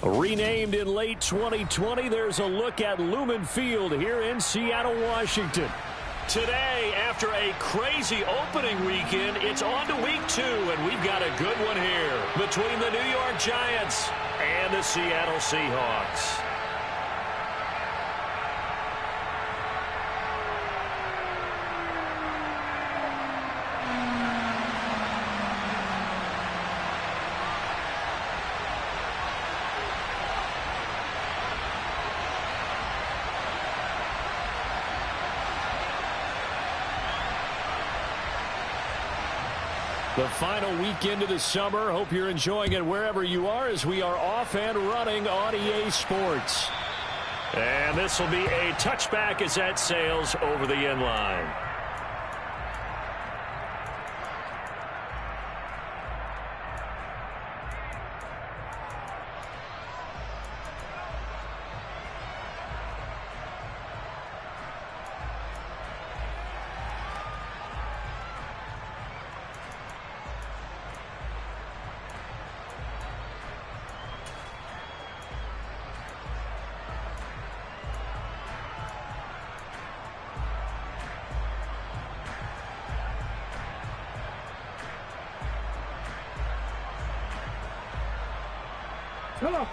Renamed in late 2020, there's a look at Lumen Field here in Seattle, Washington. Today, after a crazy opening weekend, it's on to week 2, and we've got a good one here between the New York Giants and the Seattle Seahawks. The final weekend of the summer. Hope you're enjoying it wherever you are as we are off and running on EA Sports. And this will be a touchback as that sails over the end line.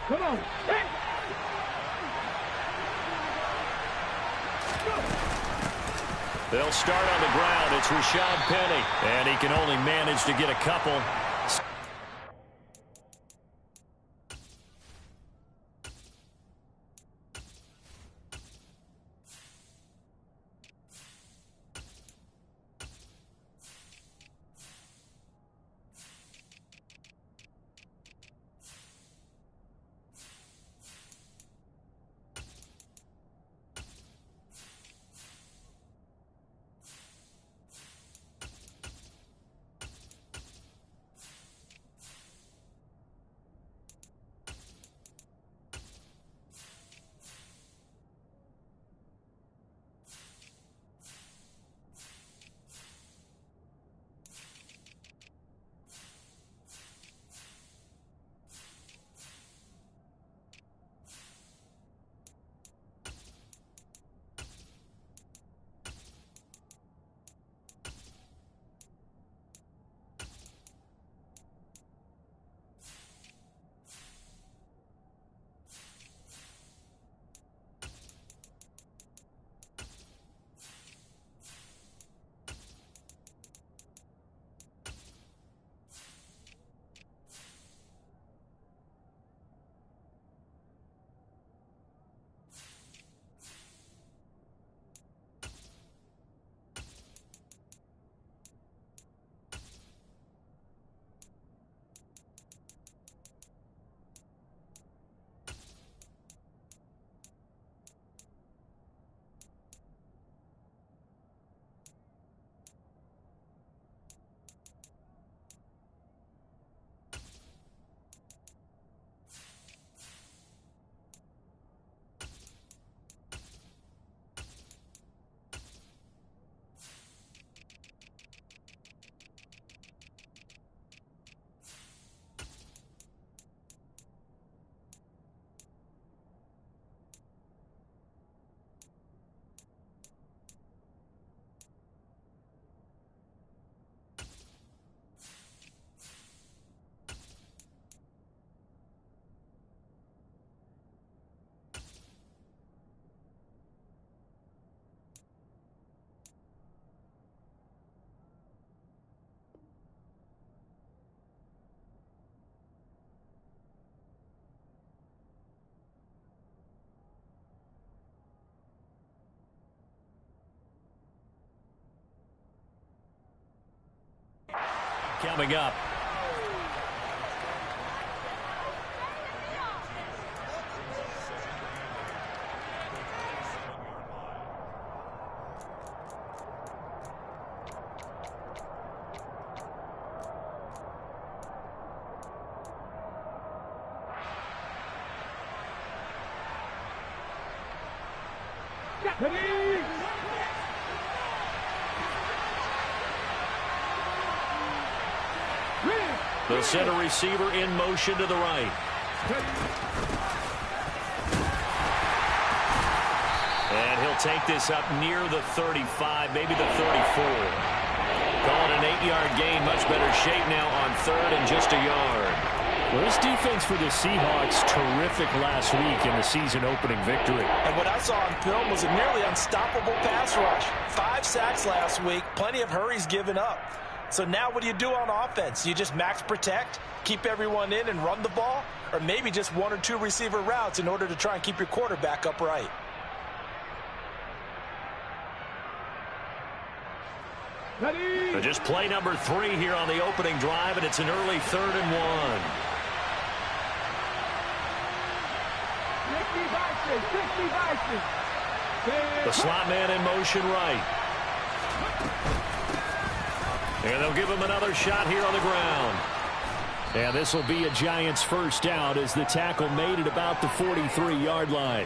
Come on. They'll start on the ground. It's Rashad Penny, and he can only manage to get a couple. Coming up. The center receiver in motion to the right. And he'll take this up near the 35, maybe the 34. Call it an 8-yard gain. Much better shape now on third and just a yard. Well, this defense for the Seahawks, terrific last week in the season-opening victory. And what I saw on film was a nearly unstoppable pass rush. 5 sacks last week, plenty of hurries given up. So now what do you do on offense? You just max protect, keep everyone in and run the ball, or maybe just 1 or 2 receiver routes in order to try and keep your quarterback upright. So just play number 3 here on the opening drive, and it's an early 3rd and 1. The slot man in motion right. And they'll give him another shot here on the ground. And this will be a Giants first down as the tackle made it about the 43-yard line.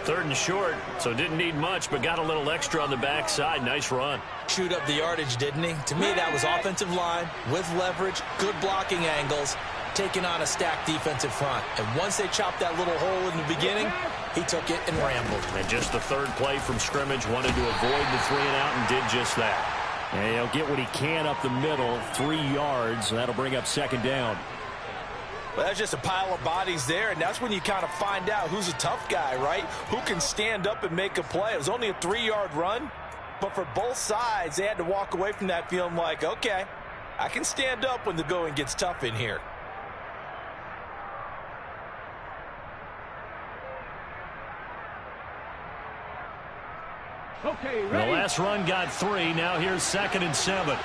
3rd and short, so didn't need much, but got a little extra on the backside. Nice run. Chewed up the yardage, didn't he? To me, that was offensive line with leverage, good blocking angles, taking on a stacked defensive front. And once they chopped that little hole in the beginning, he took it and rambled. And just the 3rd play from scrimmage, wanted to avoid the 3 and out and did just that. And he'll get what he can up the middle, 3 yards. That'll bring up 2nd down. Well, that's just a pile of bodies there, and that's when you kind of find out who's a tough guy, right? Who can stand up and make a play. It was only a 3-yard run, but for both sides, they had to walk away from that feeling like, okay, I can stand up when the going gets tough in here. Okay, the last run got 3. Now here's 2nd and 7.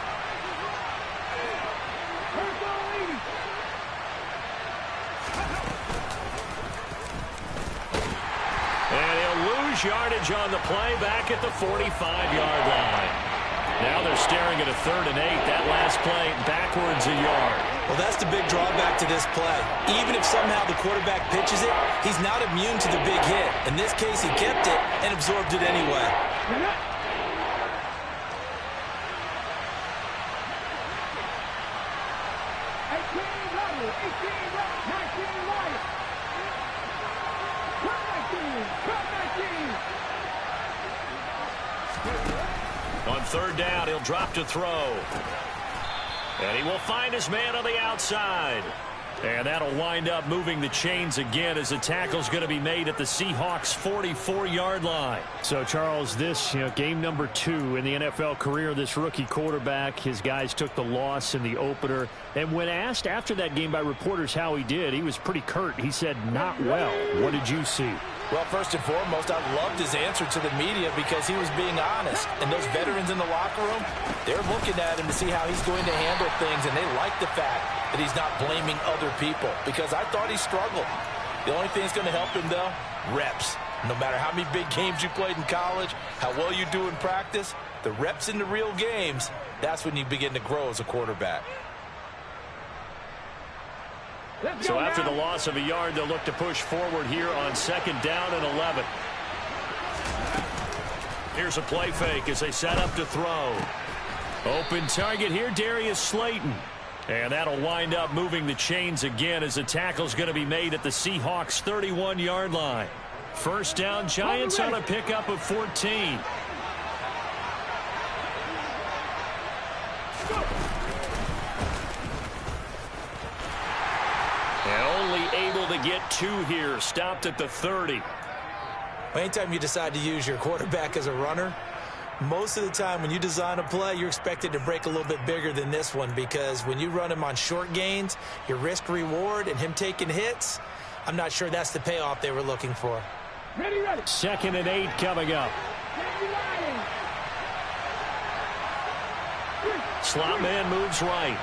And he'll lose yardage on the play back at the 45-yard line. Now they're staring at a 3rd and 8. That last play backwards a yard. Well, that's the big drawback to this play. Even if somehow the quarterback pitches it, he's not immune to the big hit. In this case, he kept it and absorbed it anyway. On 3rd down, he'll drop to throw. And he will find his man on the outside. And that'll wind up moving the chains again as the tackle's going to be made at the Seahawks' 44-yard line. So, Charles, this, game number 2 in the NFL career, this rookie quarterback, his guys took the loss in the opener. And when asked after that game by reporters how he did, he was pretty curt. He said, not well. What did you see? Well, first and foremost, I loved his answer to the media because he was being honest. And those veterans in the locker room, they're looking at him to see how he's going to handle things, and they like the fact that he's not blaming other people because I thought he struggled. The only thing that's going to help him, though, reps. No matter how many big games you played in college, how well you do in practice, the reps in the real games, that's when you begin to grow as a quarterback. So after the loss of a yard, they'll look to push forward here on 2nd down and 11. Here's a play fake as they set up to throw. Open target here, Darius Slayton. And that'll wind up moving the chains again as the tackle's going to be made at the Seahawks' 31-yard line. First down, Giants on a pickup of 14. And only able to get 2 here. Stopped at the 30. Anytime you decide to use your quarterback as a runner, most of the time when you design a play, you're expected to break a little bit bigger than this one because when you run him on short gains, your risk-reward and him taking hits, I'm not sure that's the payoff they were looking for. Ready. 2nd and 8 coming up. Slot man moves right.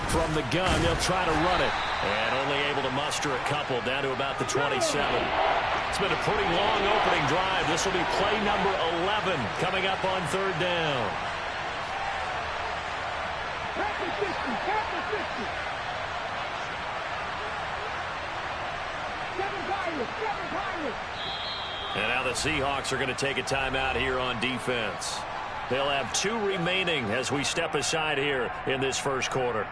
From the gun, they'll try to run it. And only able to muster a couple down to about the 27. It's been a pretty long opening drive. This will be play number 11 coming up on 3rd down. And now the Seahawks are going to take a timeout here on defense. They'll have 2 remaining as we step aside here in this first quarter.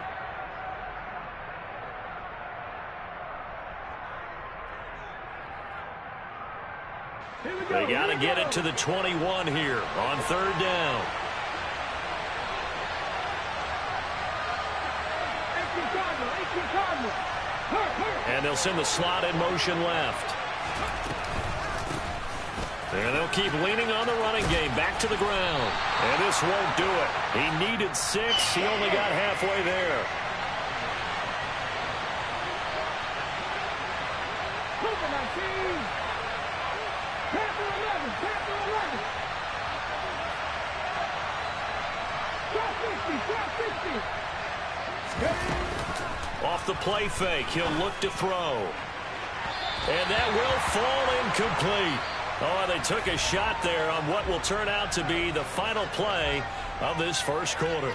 They got to get it to the 21 here on third down. And they'll send the slot in motion left. And they'll keep leaning on the running game. Back to the ground. And this won't do it. He needed 6. He only got halfway there. Off the play fake, he'll look to throw. And that will fall incomplete. Oh, they took a shot there on what will turn out to be the final play of this first quarter.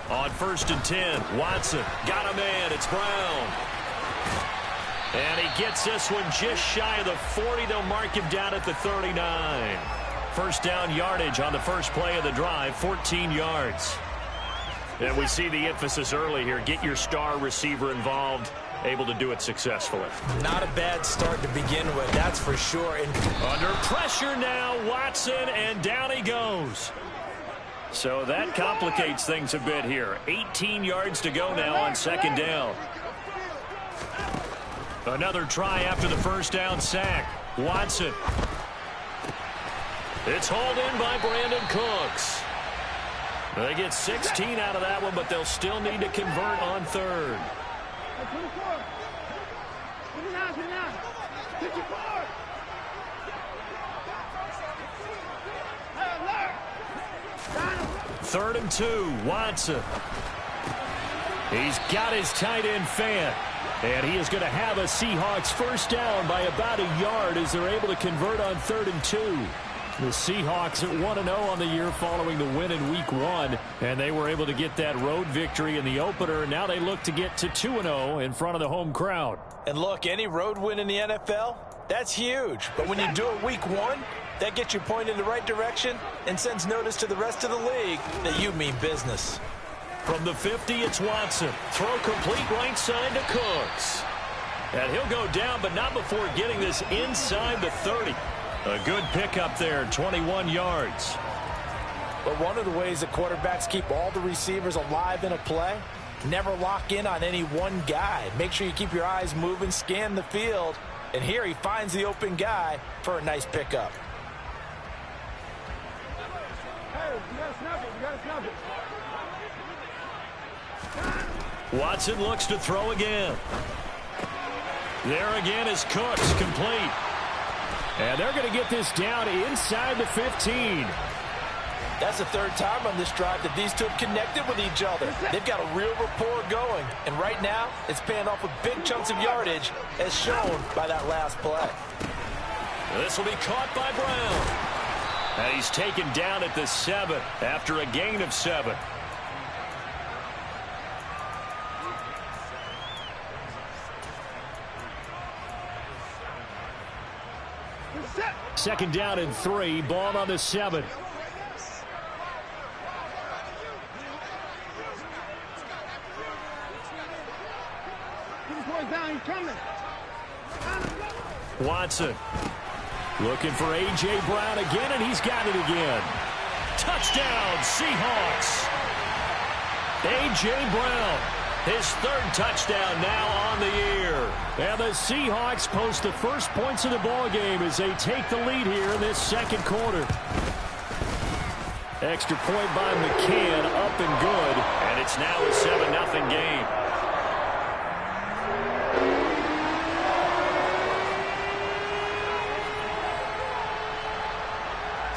On 1st and 10, Watson got a man. It's Brown. And he gets this one just shy of the 40. They'll mark him down at the 39. First down yardage on the first play of the drive, 14 yards. And we see the emphasis early here. Get your star receiver involved, able to do it successfully. Not a bad start to begin with, that's for sure. And under pressure now, Watson, and down he goes. So that complicates things a bit here. 18 yards to go now on second down. Another try after the first down sack. Watson. It's hauled in by Brandon Cooks. They get 16 out of that one, but they'll still need to convert on third. Third and 2, Watson. He's got his tight end fan. And he is going to have a Seahawks first down by about a yard as they're able to convert on 3rd and 2. The Seahawks at 1-0 on the year following the win in Week 1. And they were able to get that road victory in the opener. Now they look to get to 2-0 in front of the home crowd. And look, any road win in the NFL, that's huge. But when you do it Week 1, that gets you pointed in the right direction and sends notice to the rest of the league that you mean business. From the 50, it's Watson. Throw complete right side to Cooks. And he'll go down, but not before getting this inside the 30. A good pickup there, 21 yards. But one of the ways that quarterbacks keep all the receivers alive in a play, never lock in on any one guy. Make sure you keep your eyes moving, scan the field. And here he finds the open guy for a nice pickup. Watson looks to throw again. There again is Cooks, complete. And they're going to get this down inside the 15. That's the third time on this drive that these two have connected with each other. They've got a real rapport going. And right now, it's paying off with big chunks of yardage, as shown by that last play. This will be caught by Brown. And he's taken down at the 7 after a gain of 7. Second down and 3, ball on the 7. Watson looking for A.J. Brown again, and he's got it again. Touchdown, Seahawks. A.J. Brown, his 3rd touchdown now on the year. And the Seahawks post the first points of the ball game as they take the lead here in this second quarter. Extra point by McCann, up and good, and it's now a 7-0 game.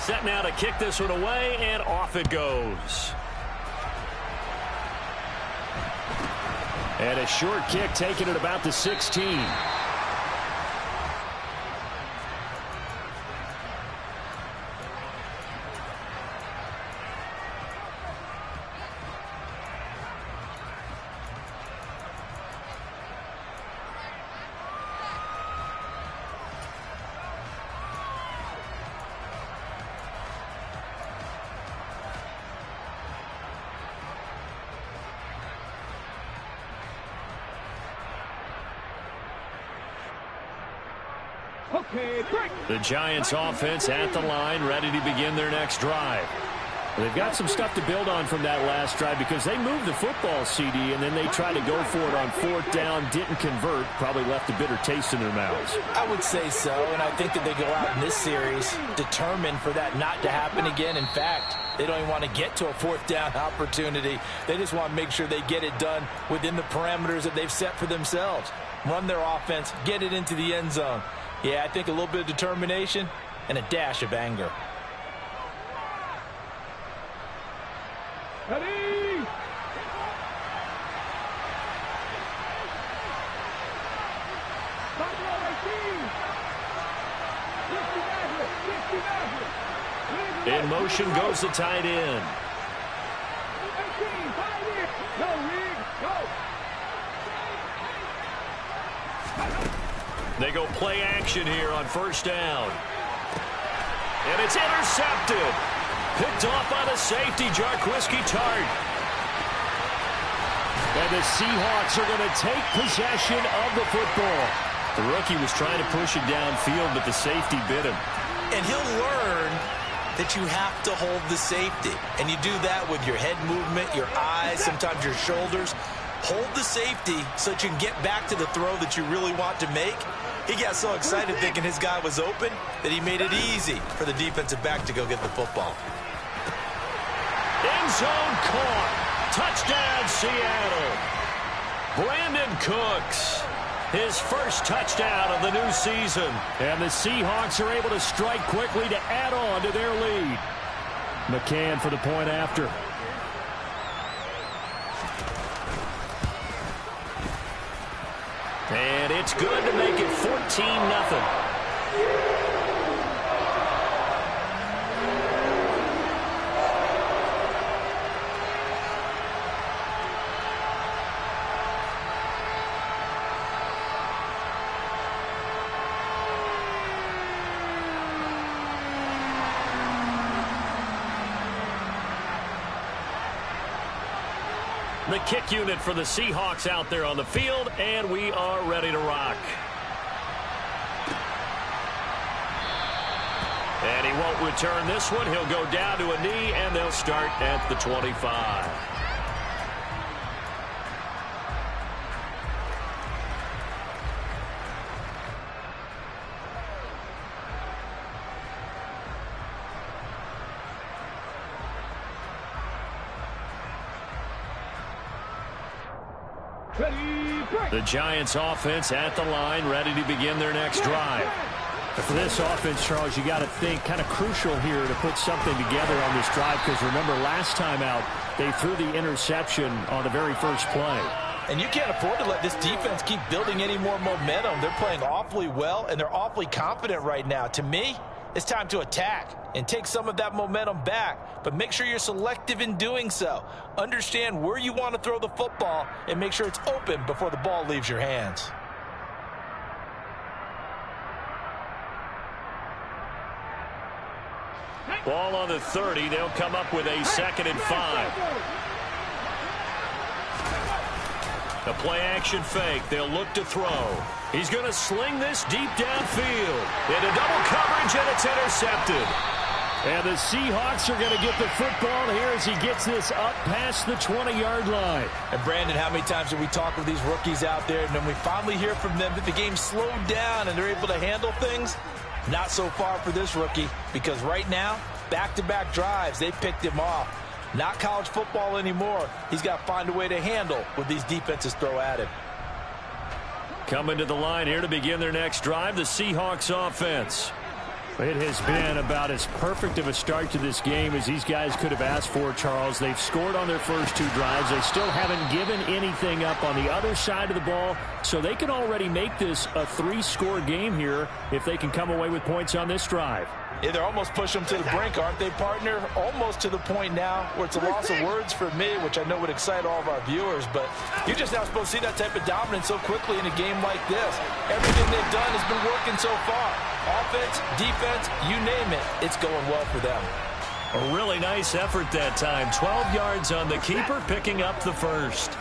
Set now to kick this one away, and off it goes. And a short kick taken at about the 16. The Giants offense at the line, ready to begin their next drive. They've got some stuff to build on from that last drive because they moved the football, CD, and then they tried to go for it on fourth down, didn't convert, probably left a bitter taste in their mouths. I would say so, and I think that they go out in this series determined for that not to happen again. In fact, they don't even want to get to a fourth down opportunity. They just want to make sure they get it done within the parameters that they've set for themselves. Run their offense, get it into the end zone. Yeah, I think a little bit of determination and a dash of anger. Ready? In motion goes the tight end. They go play action here on first down. And it's intercepted. Picked off by the safety, Jarquiski Tart. And the Seahawks are going to take possession of the football. The rookie was trying to push it downfield, but the safety bit him. And he'll learn that you have to hold the safety. And you do that with your head movement, your eyes, sometimes your shoulders. Hold the safety so that you can get back to the throw that you really want to make. He got so excited thinking his guy was open that he made it easy for the defensive back to go get the football. End zone caught. Touchdown, Seattle. Brandon Cooks, his first touchdown of the new season. And the Seahawks are able to strike quickly to add on to their lead. McCann for the point after. And it's good to make it 14-0. The kick unit for the Seahawks out there on the field, and we are ready to rock. And he won't return this one. He'll go down to a knee, and they'll start at the 25. The Giants offense at the line, ready to begin their next drive. For this offense, Charles, you got to think kind of crucial here to put something together on this drive because remember last time out they threw the interception on the very first play. And you can't afford to let this defense keep building any more momentum. They're playing awfully well, and they're awfully confident right now. To me, it's time to attack and take some of that momentum back, but make sure you're selective in doing so. Understand where you want to throw the football and make sure it's open before the ball leaves your hands. Ball on the 30. They'll come up with a 2nd and 5. A play-action fake. They'll look to throw. He's going to sling this deep downfield. Into double coverage, and it's intercepted. And the Seahawks are going to get the football here as he gets this up past the 20-yard line. And, Brandon, how many times do we talk with these rookies out there, and then we finally hear from them that the game's slowed down and they're able to handle things? Not so far for this rookie, because right now, back-to-back drives, they picked him off. Not college football anymore. He's got to find a way to handle what these defenses throw at him. Coming to the line here to begin their next drive, the Seahawks offense. It has been about as perfect of a start to this game as these guys could have asked for, Charles. They've scored on their first 2 drives. They still haven't given anything up on the other side of the ball, so they can already make this a 3-score game here if they can come away with points on this drive. Yeah, they're almost pushing them to the brink, aren't they, partner? Almost to the point now where it's a loss of words for me, which I know would excite all of our viewers, but you're just not supposed to see that type of dominance so quickly in a game like this. Everything they've done has been working so far. Offense, defense, you name it, it's going well for them. A really nice effort that time. 12 yards on the keeper, picking up the first.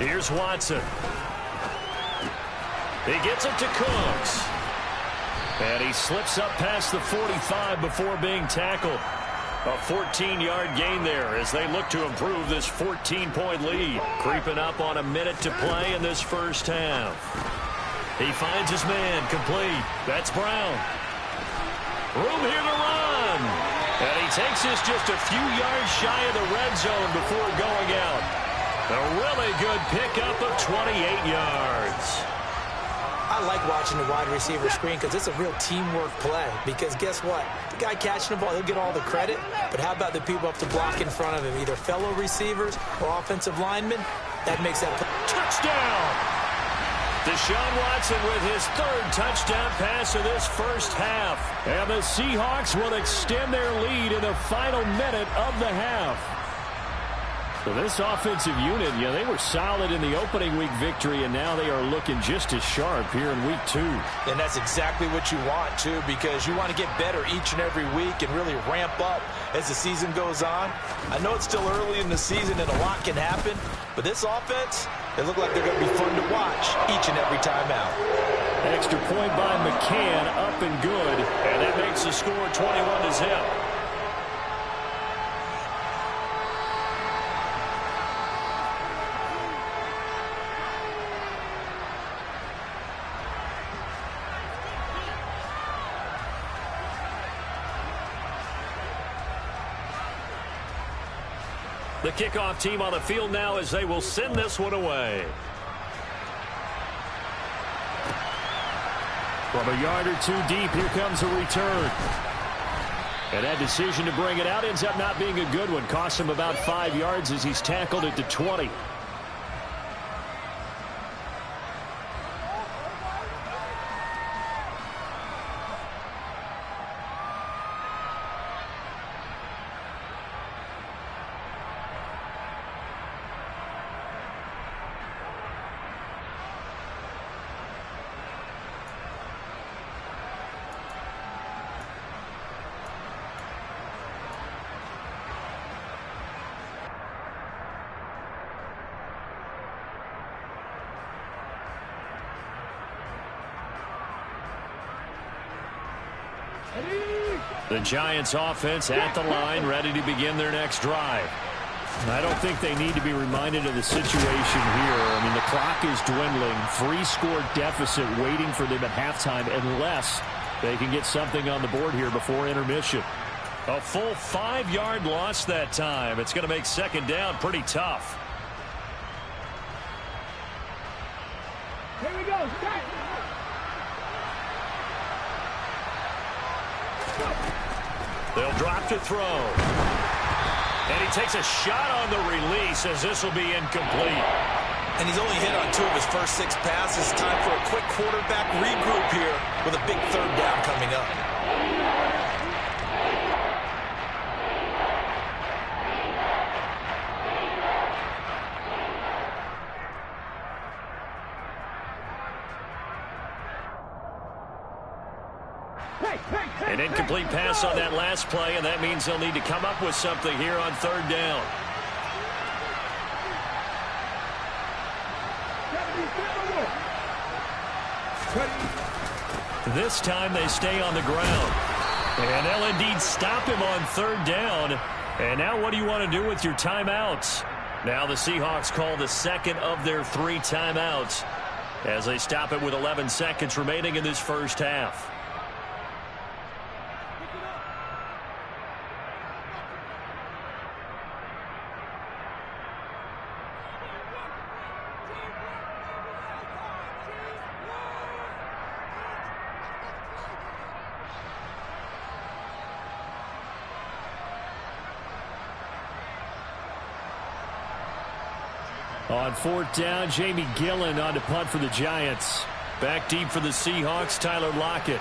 Here's Watson. He gets it to Cooks. And he slips up past the 45 before being tackled. A 14-yard gain there as they look to improve this 14-point lead. Creeping up on a minute to play in this first half. He finds his man complete. That's Brown. Room here to run. And he takes this just a few yards shy of the red zone before going out. A really good pickup of 28 yards. I like watching the wide receiver screen because it's a real teamwork play. Because guess what? The guy catching the ball, he'll get all the credit. But how about the people up to block in front of him, either fellow receivers or offensive linemen? That makes that play. Touchdown! Deshaun Watson with his 3rd touchdown pass of this first half. And the Seahawks will extend their lead in the final minute of the half. So this offensive unit, they were solid in the opening week victory, and now they are looking just as sharp here in week 2. And that's exactly what you want, too, because you want to get better each and every week and really ramp up as the season goes on. I know it's still early in the season and a lot can happen, but this offense, they look like they're going to be fun to watch each and every time out. Extra point by McCann, up and good, and that makes the score 21-0. The kickoff team on the field now as they will send this one away. From a yard or 2 deep, here comes a return. And that decision to bring it out ends up not being a good one. Costs him about 5 yards as he's tackled at the 20. The Giants offense at the line, ready to begin their next drive. I don't think they need to be reminded of the situation here. I mean, the clock is dwindling. 3-score deficit waiting for them at halftime unless they can get something on the board here before intermission. A full 5-yard loss that time. It's going to make second down pretty tough. Here we go. Start. They'll drop to throw. And he takes a shot on the release as this will be incomplete. And he's only hit on 2 of his first 6 passes. Time for a quick quarterback regroup here with a big 3rd down coming up. An incomplete pass on that last play, and that means they'll need to come up with something here on 3rd down. This time they stay on the ground. And they'll indeed stop him on 3rd down. And now what do you want to do with your timeouts? Now the Seahawks call the second of their 3 timeouts as they stop it with 11 seconds remaining in this first half. On fourth down, Jamie Gillen on to punt for the Giants. Back deep for the Seahawks, Tyler Lockett.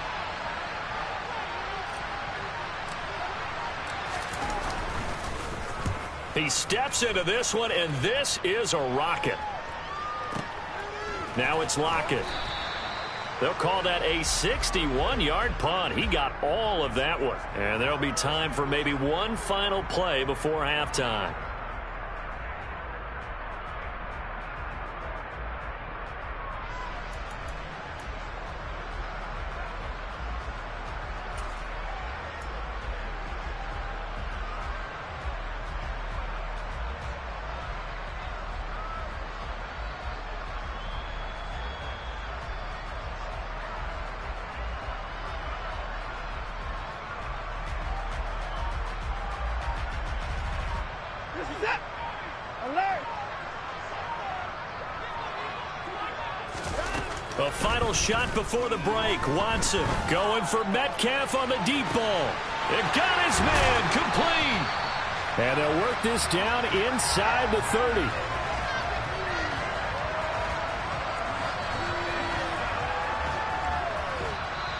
He steps into this one, and this is a rocket. Now it's Lockett. They'll call that a 61-yard punt. He got all of that one. And there'll be time for maybe one final play before halftime. A final shot before the break. Watson going for Metcalf on the deep ball. It got his man complete. And they'll work this down inside the 30.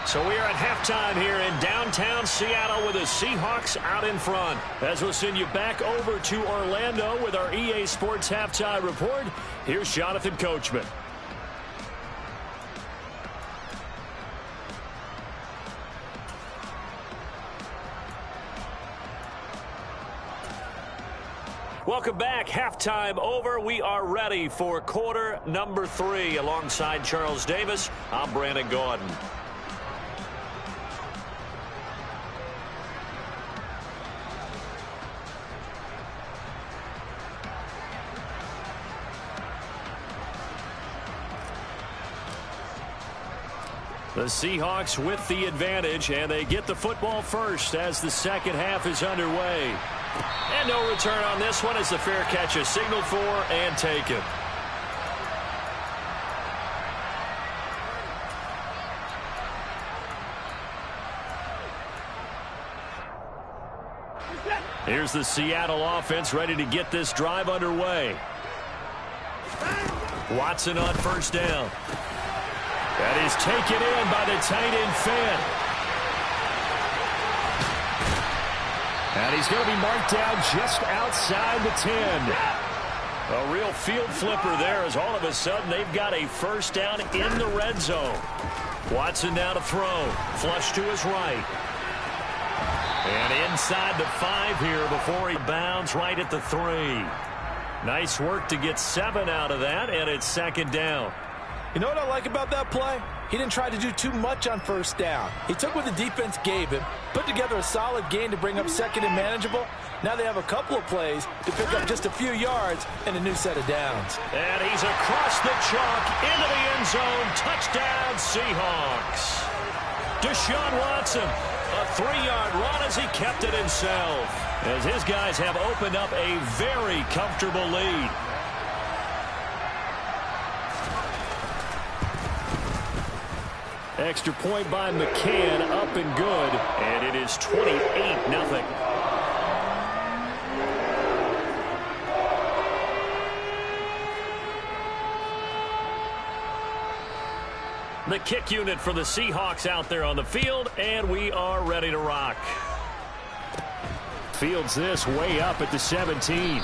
So we are at halftime here in downtown Seattle with the Seahawks out in front. As we'll send you back over to Orlando with our EA Sports Halftime Report, here's Jonathan Coachman. Welcome back. Halftime over. We are ready for quarter number 3. Alongside Charles Davis, I'm Brandon Gaudin. The Seahawks with the advantage, and they get the football first as the second half is underway. And no return on this one as the fair catch is signaled for and taken. Here's the Seattle offense ready to get this drive underway. Watson on first down. That is taken in by the tight end Fant. And he's going to be marked down just outside the 10. A real field flipper there as all of a sudden they've got a first down in the red zone. Watson now to throw. Flush to his right. And inside the 5 here before he bounds right at the 3. Nice work to get 7 out of that, and it's second down. You know what I like about that play? He didn't try to do too much on first down. He took what the defense gave him, put together a solid gain to bring up second and manageable. Now they have a couple of plays to pick up just a few yards and a new set of downs. And he's across the chalk into the end zone. Touchdown, Seahawks. Deshaun Watson, a 3-yard run as he kept it himself. As his guys have opened up a very comfortable lead. Extra point by McCann, up and good, and it is 28-0. The kick unit for the Seahawks out there on the field, and we are ready to rock. Fields this way up at the 17.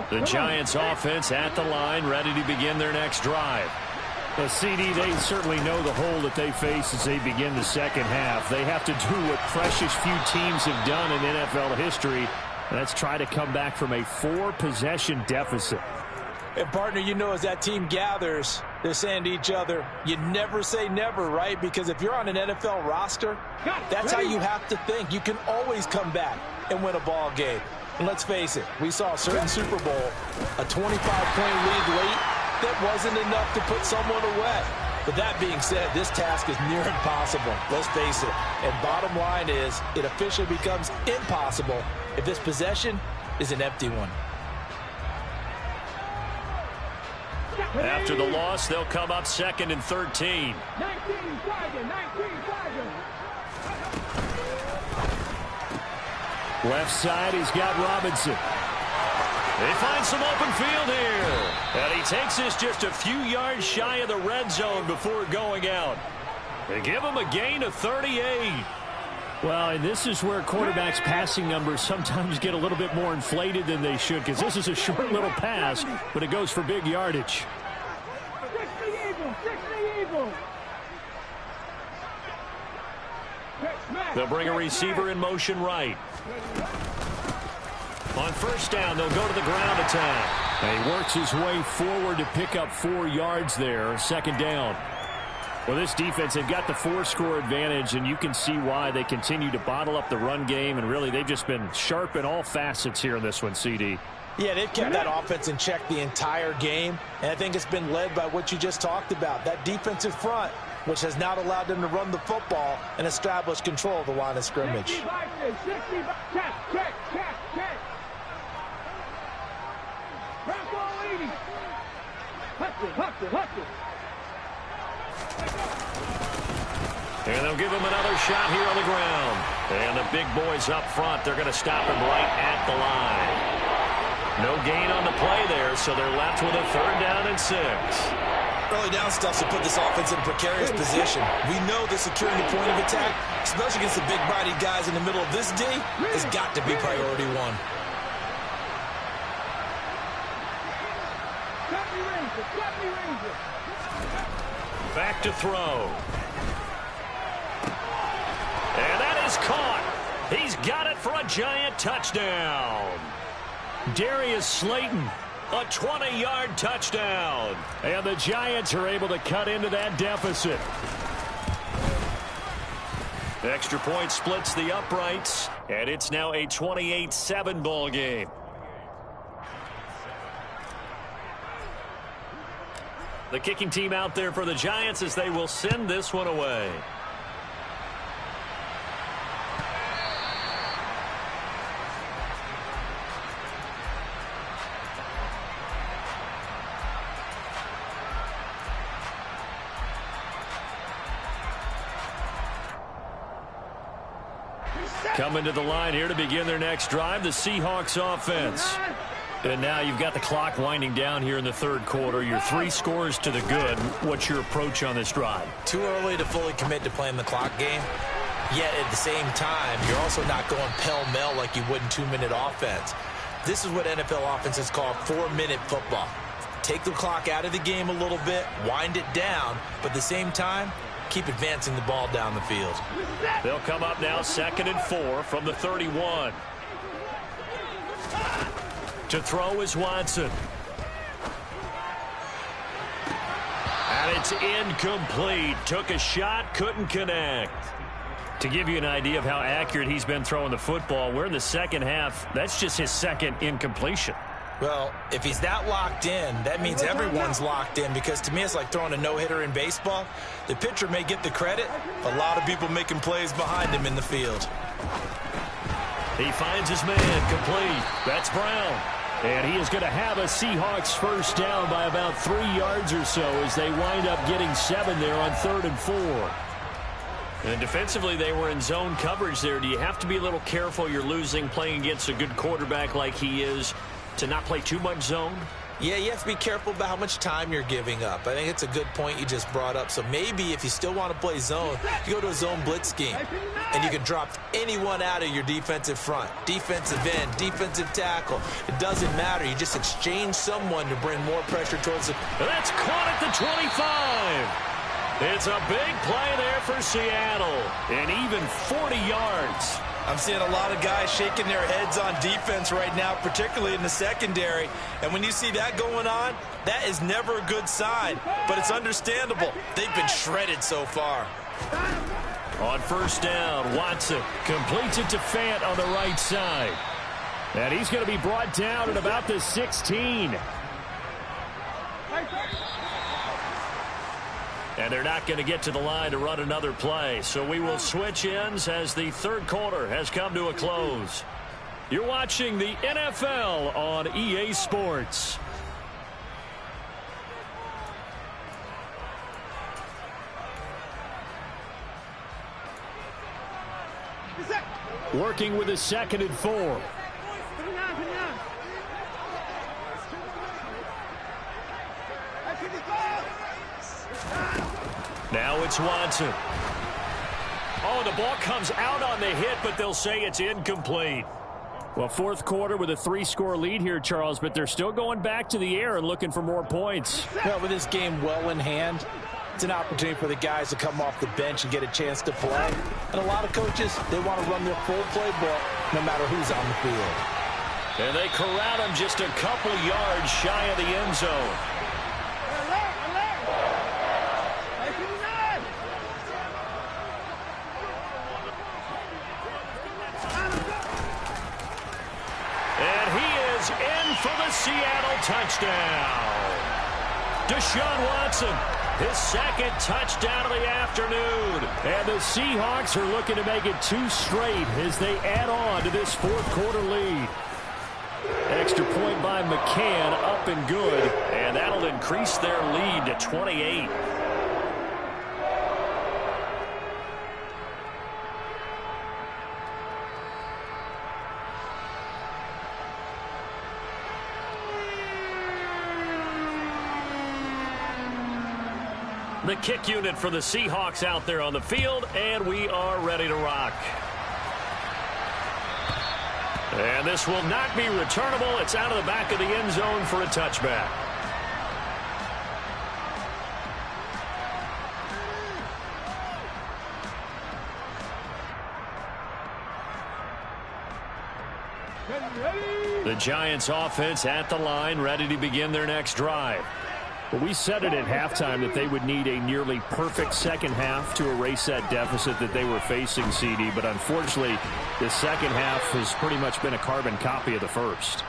The Giants offense at the line, ready to begin their next drive. The CD, they certainly know the hole that they face as they begin the second half. They have to do what precious few teams have done in NFL history, Let's try to come back from a 4-possession deficit. And, partner, you know, as that team gathers, they're saying to each other, you never say never, right? Because if you're on an NFL roster, that's how you have to think. You can always come back and win a ball game. And let's face it, we saw a certain Super Bowl, a 25-point lead late, that wasn't enough to put someone away. But that being said, this task is near impossible. Let's face it. And bottom line is, it officially becomes impossible if this possession is an empty one. After the loss, they'll come up 2nd and 13. 19 Tiger. Left side, he's got Robinson. They find some open field here. And he takes this just a few yards shy of the red zone before going out. They give him a gain of 38. Well, and this is where quarterbacks' passing numbers sometimes get a little bit more inflated than they should, because this is a short little pass, but it goes for big yardage. 60 Eagles. They'll bring a receiver in motion right. On first down, they'll go to the ground attack. And he works his way forward to pick up 4 yards there, 2nd down. Well, this defense, they've got the 4-score advantage, and you can see why they continue to bottle up the run game, and really they've just been sharp in all facets here in this one, CD. Yeah, they've kept that offense in check the entire game, and I think it's been led by what you just talked about, that defensive front, which has now allowed them to run the football and establish control of the line of scrimmage. 60 check. Hustle. And they'll give him another shot here on the ground. And the big boys up front, they're going to stop him right at the line. No gain on the play there, so they're left with a 3rd down and 6. Early down stuff to put this offense in a precarious position. We know that securing the point of attack, especially against the big-bodied guys in the middle of this D, has got to be priority 1. Back to throw. And that is caught. He's got it for a giant touchdown. Darius Slayton, a 20-yard touchdown. And the Giants are able to cut into that deficit. Extra point splits the uprights, and it's now a 28-7 ball game. The kicking team out there for the Giants as they will send this one away. Coming to the line here to begin their next drive, the Seahawks offense. And now you've got the clock winding down here in the 3rd quarter. You're 3 scores to the good. What's your approach on this drive? Too early to fully commit to playing the clock game. Yet at the same time, you're also not going pell-mell like you would in 2-minute offense. This is what NFL offenses call 4-minute football. Take the clock out of the game a little bit, wind it down, but at the same time, keep advancing the ball down the field. They'll come up now 2nd and 4 from the 31. To throw is Watson. And it's incomplete. Took a shot, couldn't connect. To give you an idea of how accurate he's been throwing the football, we're in the 2nd half. That's just his 2nd incompletion. Well, if he's that locked in, that means everyone's locked in, because to me it's like throwing a no-hitter in baseball. The pitcher may get the credit, a lot of people making plays behind him in the field. He finds his man, complete. That's Brown. And he is going to have a Seahawks first down by about 3 yards or so as they wind up getting 7 there on 3rd and 4. And defensively, they were in zone coverage there. Do you have to be a little careful? You're losing playing against a good quarterback like he is to not play too much zone? Yeah, you have to be careful about how much time you're giving up. I think it's a good point you just brought up. So maybe if you still want to play zone, you go to a zone blitz scheme. And you can drop anyone out of your defensive front. Defensive end, defensive tackle. It doesn't matter. You just exchange someone to bring more pressure towards the... That's caught at the 25. It's a big play there for Seattle. And even 40 yards. I'm seeing a lot of guys shaking their heads on defense right now, particularly in the secondary. And when you see that going on, that is never a good sign. But it's understandable. They've been shredded so far. On first down, Watson completes it to Fant on the right side. And he's going to be brought down at about the 16. And they're not going to get to the line to run another play. So we will switch ends as the third quarter has come to a close. You're watching the NFL on EA Sports. Working with a 2nd and 4. Now it's Watson. Oh, the ball comes out on the hit, but they'll say it's incomplete. Well, fourth quarter with a 3-score lead here, Charles, but they're still going back to the air and looking for more points. Well, with this game well in hand, it's an opportunity for the guys to come off the bench and get a chance to play. And a lot of coaches, they want to run their full playbook no matter who's on the field. And they corral him just a couple yards shy of the end zone. For the Seattle touchdown. Deshaun Watson, his 2nd touchdown of the afternoon. And the Seahawks are looking to make it 2 straight as they add on to this fourth quarter lead. Extra point by McCann, up and good. And that'll increase their lead to 28. The kick unit for the Seahawks out there on the field, and we are ready to rock. And this will not be returnable. It's out of the back of the end zone for a touchback. The Giants offense at the line, ready to begin their next drive. Well, we said it at halftime that they would need a nearly perfect second half to erase that deficit that they were facing, CD. But unfortunately, the second half has pretty much been a carbon copy of the first.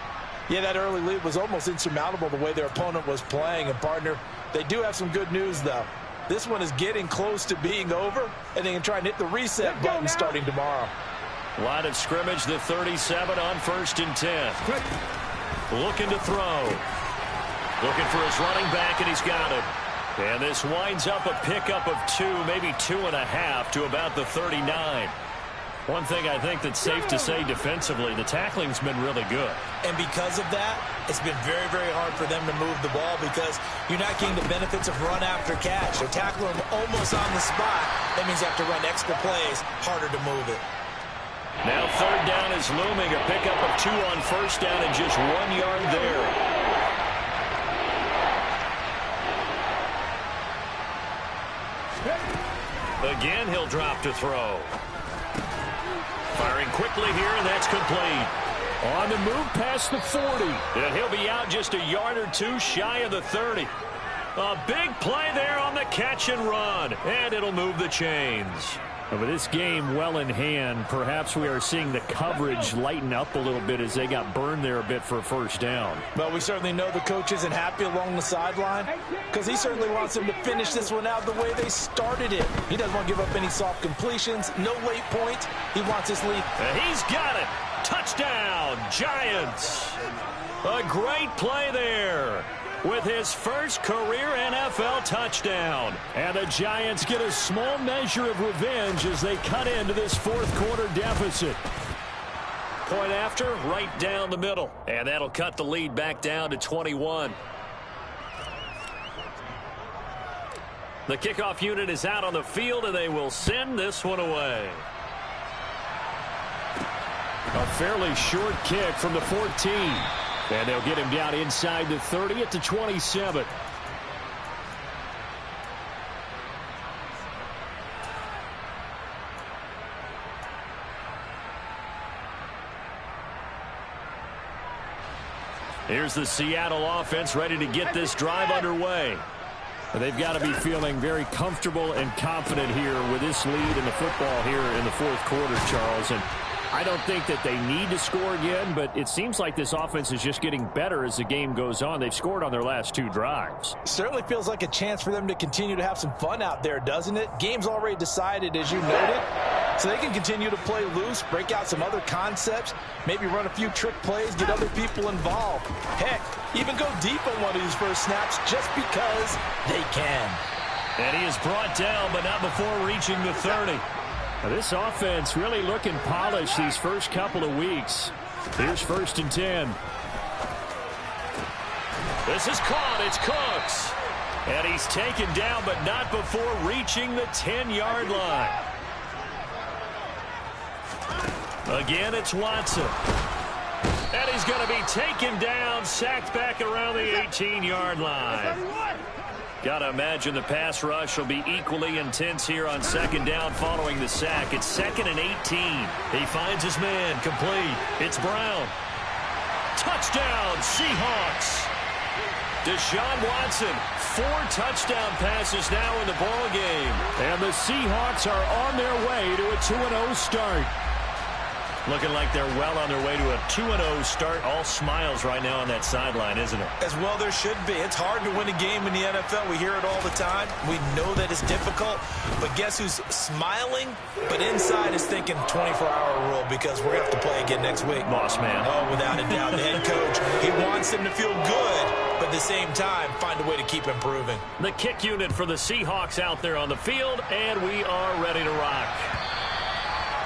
Yeah, that early lead was almost insurmountable the way their opponent was playing. And, partner, they do have some good news, though. This one is getting close to being over, and they can try and hit the reset button starting tomorrow. Line of scrimmage, the 37 on 1st and 10. Looking to throw. Looking for his running back, and he's got it. And this winds up a pickup of 2, maybe 2.5 to about the 39. One thing I think that's safe to say defensively, the tackling's been really good. And because of that, it's been very, very hard for them to move the ball because you're not getting the benefits of run after catch. They're tackling them almost on the spot. That means you have to run extra plays, harder to move it. Now 3rd down is looming, a pickup of 2 on 1st down and just 1 yard there. Again, he'll drop to throw. Firing quickly here, and that's complete. On the move past the 40. And he'll be out just a yard or 2 shy of the 30. A big play there on the catch and run. And it'll move the chains. And with this game well in hand, perhaps we are seeing the coverage lighten up a little bit as they got burned there a bit for a first down. Well, we certainly know the coach isn't happy along the sideline because he certainly wants them to finish this one out the way they started it. He doesn't want to give up any soft completions, no late points. He wants his lead. And he's got it. Touchdown, Giants. A great play there with his first career NFL touchdown. And the Giants get a small measure of revenge as they cut into this fourth quarter deficit. Point after, right down the middle. And that'll cut the lead back down to 21. The kickoff unit is out on the field, and they will send this one away. A fairly short kick from the 14. And they'll get him down inside the 30 at the 27. Here's the Seattle offense ready to get this drive underway. They've got to be feeling very comfortable and confident here with this lead in the football here in the fourth quarter, Charles. And I don't think that they need to score again, but it seems like this offense is just getting better as the game goes on. They've scored on their last 2 drives. Certainly feels like a chance for them to continue to have some fun out there, doesn't it? Game's already decided, as you noted, so they can continue to play loose, break out some other concepts, maybe run a few trick plays, get other people involved. Heck, even go deep on one of these first snaps just because they can. And he is brought down, but not before reaching the 30. Now, this offense really looking polished these first couple of weeks. Here's 1st and 10. This is caught. It's Cooks. And he's taken down, but not before reaching the 10-yard line. Again, it's Watson. And he's going to be taken down, sacked back around the 18-yard line. Got to imagine the pass rush will be equally intense here on 2nd down following the sack. It's 2nd and 18. He finds his man, complete. It's Brown. Touchdown, Seahawks. Deshaun Watson, 4 touchdown passes now in the ball game. And the Seahawks are on their way to a 2-0 start. Looking like they're well on their way to a 2-0 start. All smiles right now on that sideline, isn't it? As well there should be. It's hard to win a game in the NFL. We hear it all the time. We know that it's difficult. But guess who's smiling? But inside is thinking 24-hour rule because we're going to have to play again next week. Boss man. Oh, without a doubt. The head coach, he wants them to feel good, but at the same time, find a way to keep improving. The kick unit for the Seahawks out there on the field, and we are ready to rock.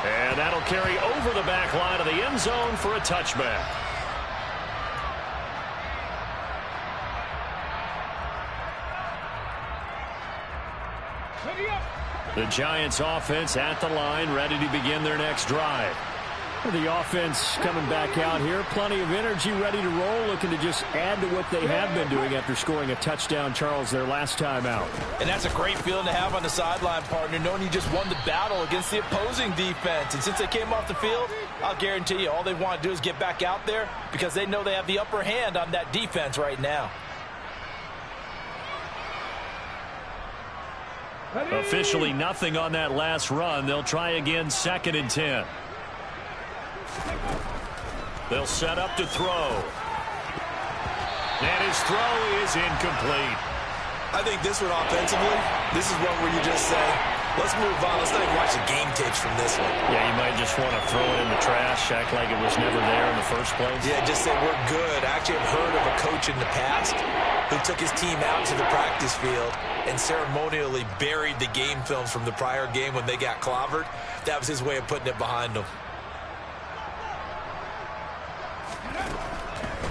And that'll carry over the back line of the end zone for a touchback. The Giants offense at the line, ready to begin their next drive. The offense coming back out here. Plenty of energy, ready to roll, looking to just add to what they have been doing after scoring a touchdown, Charles, their last time out. And that's a great feeling to have on the sideline, partner, knowing you just won the battle against the opposing defense. And since they came off the field, I'll guarantee you all they want to do is get back out there because they know they have the upper hand on that defense right now. Officially nothing on that last run. They'll try again, 2nd and 10. They'll set up to throw. And his throw is incomplete. I think this one offensively, this is one where you just say, let's move on. Let's not even watch the game tapes from this one. Yeah, you might just want to throw it in the trash, act like it was never there in the first place. Yeah, just say we're good. I actually have heard of a coach in the past who took his team out to the practice field and ceremonially buried the game films from the prior game when they got clobbered. That was his way of putting it behind them.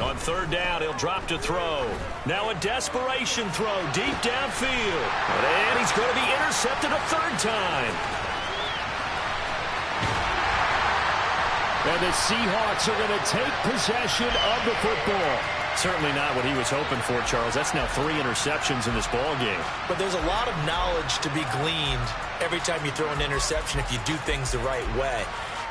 On 3rd down, he'll drop to throw. Now a desperation throw deep downfield. And he's going to be intercepted a 3rd time. And the Seahawks are going to take possession of the football. Certainly not what he was hoping for, Charles. That's now 3 interceptions in this ball game. But there's a lot of knowledge to be gleaned every time you throw an interception if you do things the right way.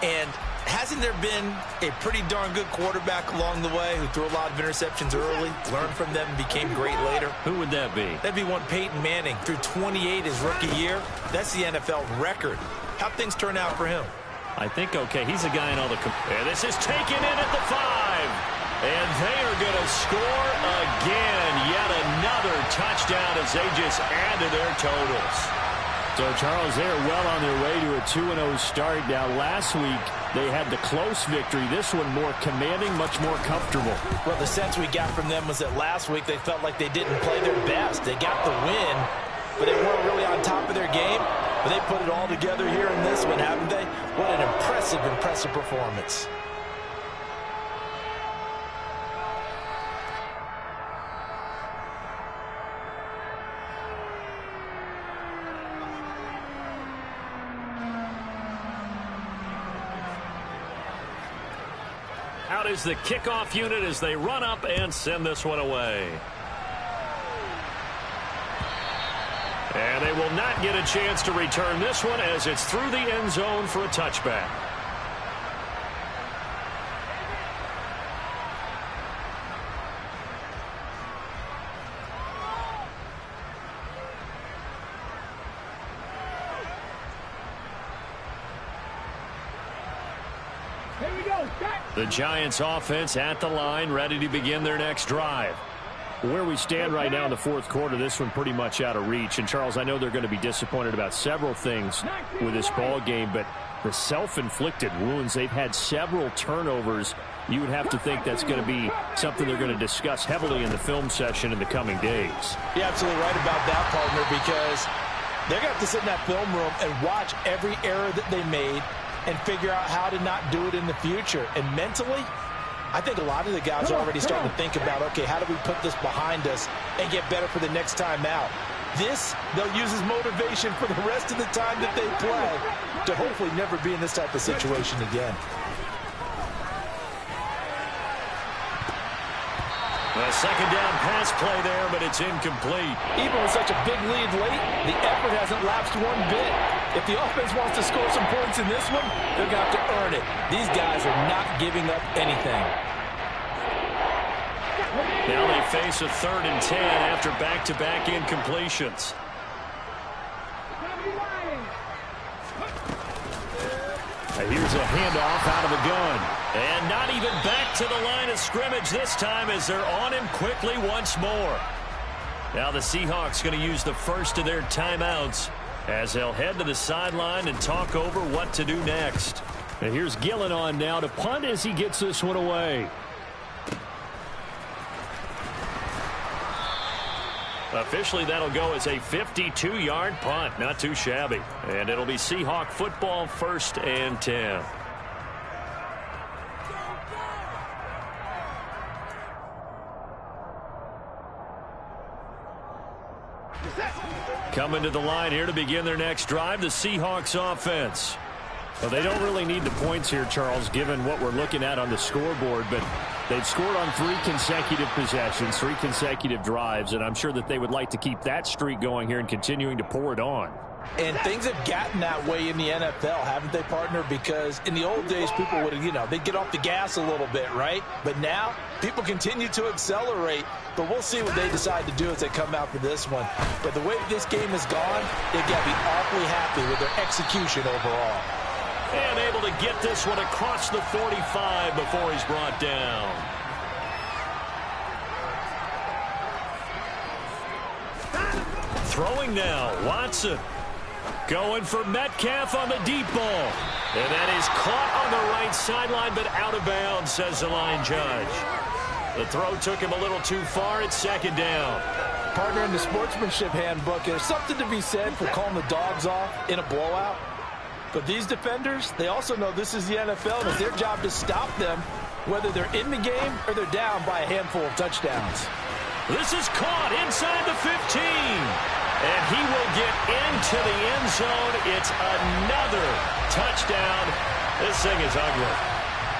And hasn't there been a pretty darn good quarterback along the way who threw a lot of interceptions early, learned from them, and became great later? Who would that be? That'd be one Peyton Manning. Threw 28 his rookie year. That's the NFL record. How'd things turn out for him? I think, okay, he's a guy in all the... And this is taken in at the 5. And they are going to score again. Yet another touchdown as they just add to their totals. So, Charles, they are well on their way to a 2-0 start. Now, last week, they had the close victory. This one more commanding, much more comfortable. Well, the sense we got from them was that last week they felt like they didn't play their best. They got the win, but they weren't really on top of their game. But they put it all together here in this one, haven't they? What an impressive, impressive performance. Out is the kickoff unit as they run up and send this one away. And they will not get a chance to return this one as it's through the end zone for a touchback. Here we go. Set. The Giants offense at the line, ready to begin their next drive. Where we stand right now in the fourth quarter, this one pretty much out of reach. And, Charles, I know they're going to be disappointed about several things with this ball game, but the self-inflicted wounds, they've had several turnovers. You would have to think that's going to be something they're going to discuss heavily in the film session in the coming days. You're absolutely right about that, partner, because they're going to have to sit in that film room and watch every error that they made and figure out how to not do it in the future. And mentally, I think a lot of the guys are already starting to think about, okay, how do we put this behind us and get better for the next time out? This, they'll use as motivation for the rest of the time that they play to hopefully never be in this type of situation again. A second down pass play there, but it's incomplete. Even with such a big lead late, the effort hasn't lapsed one bit. If the offense wants to score some points in this one, they're going to have to earn it. These guys are not giving up anything. Now they face a 3rd and 10 after back-to-back incompletions. Here's a handoff out of the gun. And not even back to the line of scrimmage this time as they're on him quickly once more. Now the Seahawks going to use the first of their timeouts as they'll head to the sideline and talk over what to do next. And here's Gillen on now to punt as he gets this one away. Officially, that'll go as a 52-yard punt. Not too shabby. And it'll be Seahawk football, 1st and 10. Coming to the line here to begin their next drive, the Seahawks offense. Well, they don't really need the points here, Charles, given what we're looking at on the scoreboard, but they've scored on 3 consecutive possessions, 3 consecutive drives, and I'm sure that they would like to keep that streak going here and continuing to pour it on. And things have gotten that way in the NFL, haven't they, partner? Because in the old days, people would, they'd get off the gas a little bit, right? But now, people continue to accelerate. But we'll see what they decide to do as they come out for this one. But the way this game has gone, they've got to be awfully happy with their execution overall. And able to get this one across the 45 before he's brought down. Throwing now, Watson. Going for Metcalf on the deep ball. And that is caught on the right sideline, but out of bounds, says the line judge. The throw took him a little too far. It's 2nd down. Partner, in the sportsmanship handbook, there's something to be said for calling the dogs off in a blowout. But these defenders, they also know this is the NFL, and it's their job to stop them, whether they're in the game or they're down by a handful of touchdowns. This is caught inside the 15. And he will get into the end zone. It's another touchdown. This thing is ugly.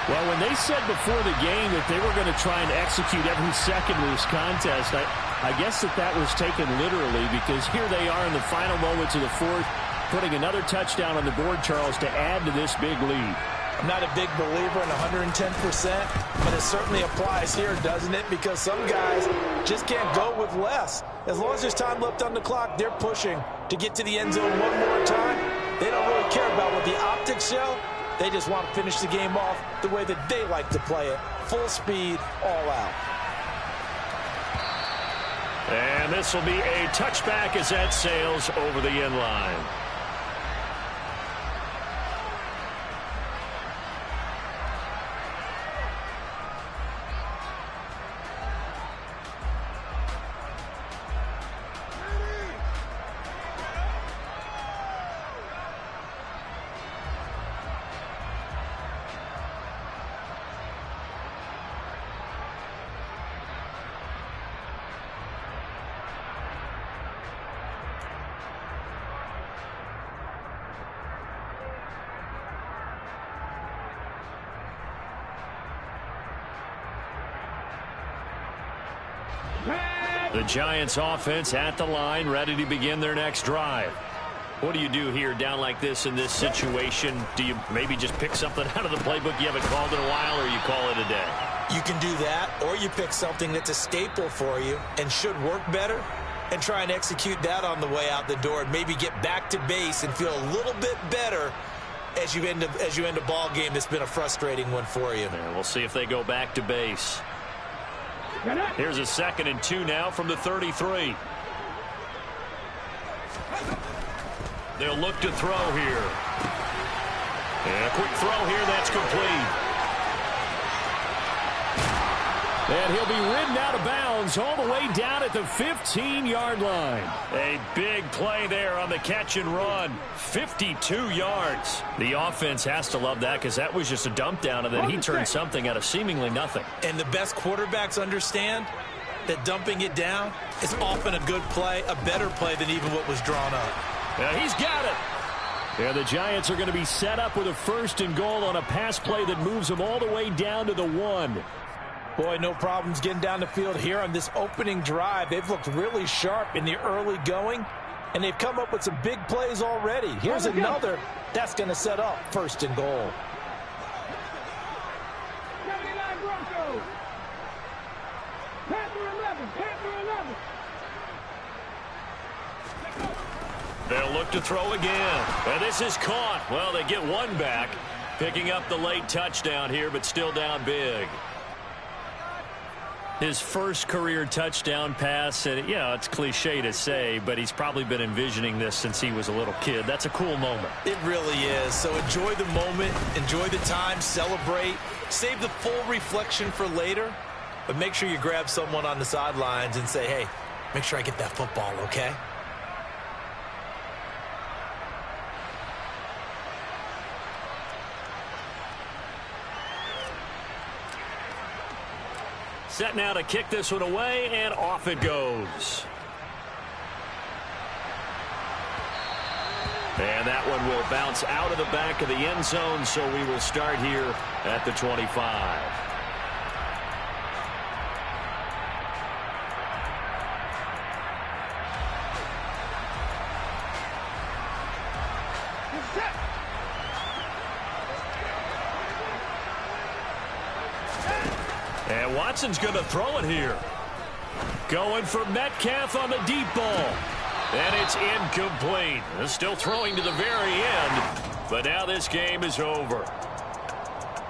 Well, when they said before the game that they were going to try and execute every second of this contest, I guess that was taken literally, because here they are in the final moments of the fourth, putting another touchdown on the board, Charles, to add to this big lead. I'm not a big believer in 110%, but it certainly applies here, doesn't it? Because some guys just can't go with less. As long as there's time left on the clock, they're pushing to get to the end zone one more time. They don't really care about what the optics show. They just want to finish the game off the way that they like to play it. Full speed, all out. And this will be a touchback as that sails over the end line. The Giants offense at the line, ready to begin their next drive. What do you do here down like this in this situation? Do you maybe just pick something out of the playbook you haven't called in a while, or you call it a day? You can do that, or you pick something that's a staple for you and should work better and try and execute that on the way out the door and maybe get back to base and feel a little bit better as you end a ball game that's been a frustrating one for you. And we'll see if they go back to base. Here's a 2nd and 2 now from the 33. They'll look to throw here. And a quick throw here, that's complete. And he'll be ridden out of bounds all the way down at the 15-yard line. A big play there on the catch and run. 52 yards. The offense has to love that because that was just a dump down, and then he turned something out of seemingly nothing. And the best quarterbacks understand that dumping it down is often a good play, a better play than even what was drawn up. Yeah, he's got it. Yeah, the Giants are going to be set up with a 1st and goal on a pass play that moves them all the way down to the 1. Boy, no problems getting down the field here on this opening drive. They've looked really sharp in the early going, and they've come up with some big plays already. Here's another that's going to set up 1st and goal. 79 Broncos. Panther 11. Panther 11. They'll look to throw again. And this is caught. Well, they get one back, picking up the late touchdown here, but still down big. His first career touchdown pass, and you know, it's cliche to say, but he's probably been envisioning this since he was a little kid. That's a cool moment. It really is. So enjoy the moment, enjoy the time, celebrate, save the full reflection for later, but make sure you grab someone on the sidelines and say, hey, make sure I get that football, okay? Set now to kick this one away, and off it goes. And that one will bounce out of the back of the end zone, so we will start here at the 25. And Watson's going to throw it here. Going for Metcalf on the deep ball. And it's incomplete. Still throwing to the very end. But now this game is over.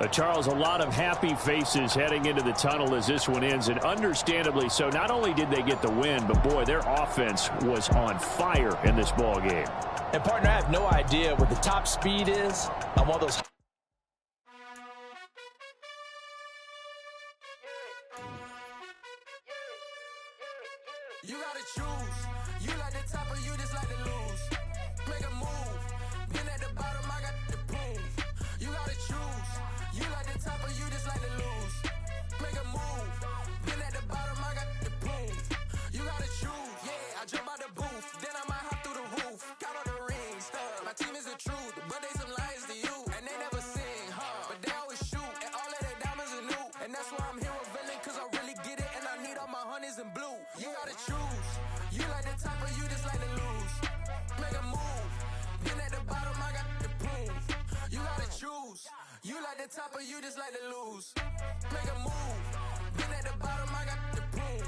Charles, a lot of happy faces heading into the tunnel as this one ends, and understandably so. Not only did they get the win, but boy, their offense was on fire in this ball game. And partner, I have no idea what the top speed is on one of those. You gotta choose. You like the top or you just like to lose. Make a move. Been at the bottom, I got the proof. You gotta choose. You like the top or you just like to lose. Make a move. Been at the bottom, I got the proof. You gotta choose. Yeah, I jump out the booth. Then I might hop through the roof. Count all the rings. My team is the truth, but they some liars to you. And they never sing, huh? But they always shoot. And all of their diamonds are new. And that's why I'm here with Villain, cause I really get it. And I need all my honeys in blue. You gotta choose. You like the top or you just like to lose. Make a move. Been at the bottom, I got the proof. You gotta choose. You like the top or you just like to lose. Make a move. Been at the bottom, I got the proof.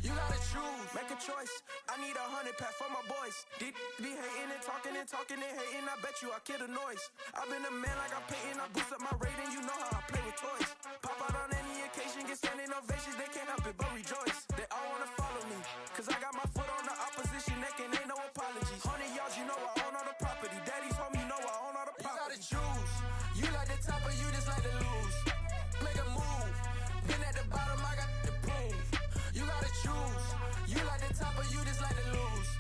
You gotta choose. Make a choice. I need 100 pack for my boys. Deep be hating and talking and hating. I bet you I kill the noise. I've been a man like I'm Peyton. I boost up my rating. You know how I play with toys. Pop out on any occasion, get standing ovations. They can't help it but rejoice. They all wanna follow me, cause I got my foot on the opposition neck and ain't no apologies. 100 yards, you know I own all the property. Daddy's home, you know I own all the property. You gotta choose. You like the top or you just like to lose. Make a move. Been at the bottom, I got the proof. You gotta choose. You like the top or you just like to lose.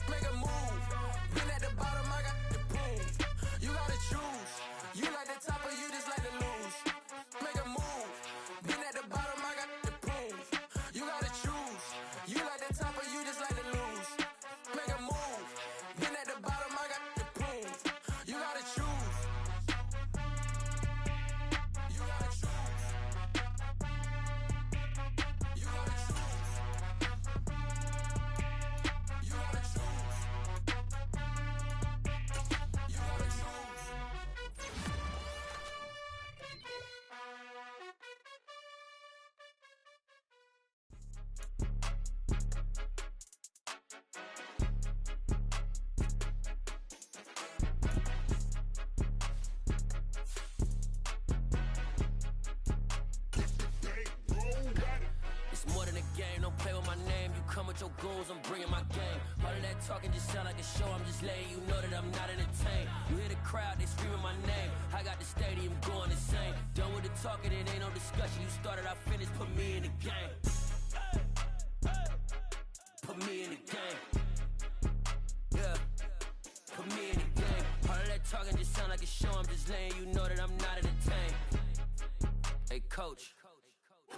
Make a move. Been at the bottom, I got the proof. You gotta choose. You like the top or you just like to lose. Make a move. Been at the bottom, I got the proof. You gotta choose. You like the top or you just like to lose. game. Don't play with my name. You come with your goons, I'm bringing my game. All of that talking just sound like a show. I'm just letting you know that I'm not entertained. You hear the crowd, they screaming my name. I got the stadium going insane. Done with the talking, it ain't no discussion. You started, I finished, put me in the game. Put me in the game. Yeah. Put me in the game. All of that talking just sound like a show. I'm just letting you know that I'm not entertained. Hey, coach.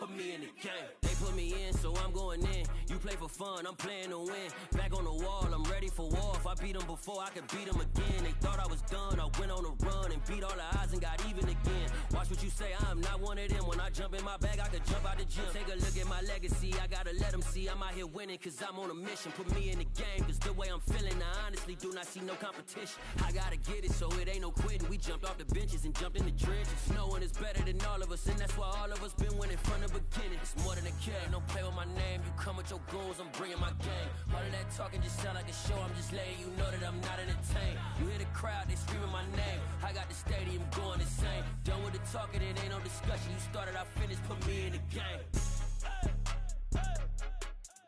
Put me in the game. They put me in, so I'm going in. You play for fun, I'm playing to win. Back on the wall, I'm ready for war. If I beat them before, I could beat them again. They thought I was done, I went on a run and beat all the odds and got even again. Watch what you say, I'm not one of them. When I jump in my bag, I could jump out the gym. Take a look at my legacy, I gotta let them see I'm out here winning, cause I'm on a mission. Put me in the game, cause the way I'm feeling, I honestly do not see no competition. I gotta get it, so it ain't no quitting. We jumped off the benches and jumped in the trenches. No one is better than all of us, and that's why all of us been winning from the beginning. It's more than a game, don't play with my name. You come with your goons, I'm bringing my game. All of that talking just sound like a show. I'm just letting you know that I'm not entertained. You hear the crowd, they screaming my name. I got the stadium going insane. Done with the talking, it ain't no discussion. You started, I finished, put me in the game.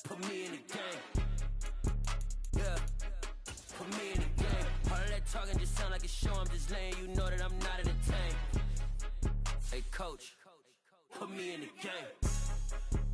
Put me in the game. Yeah. Put me in the game. All of that talking just sound like a show. I'm just letting you know that I'm not entertained. Hey, coach. Put me in the game.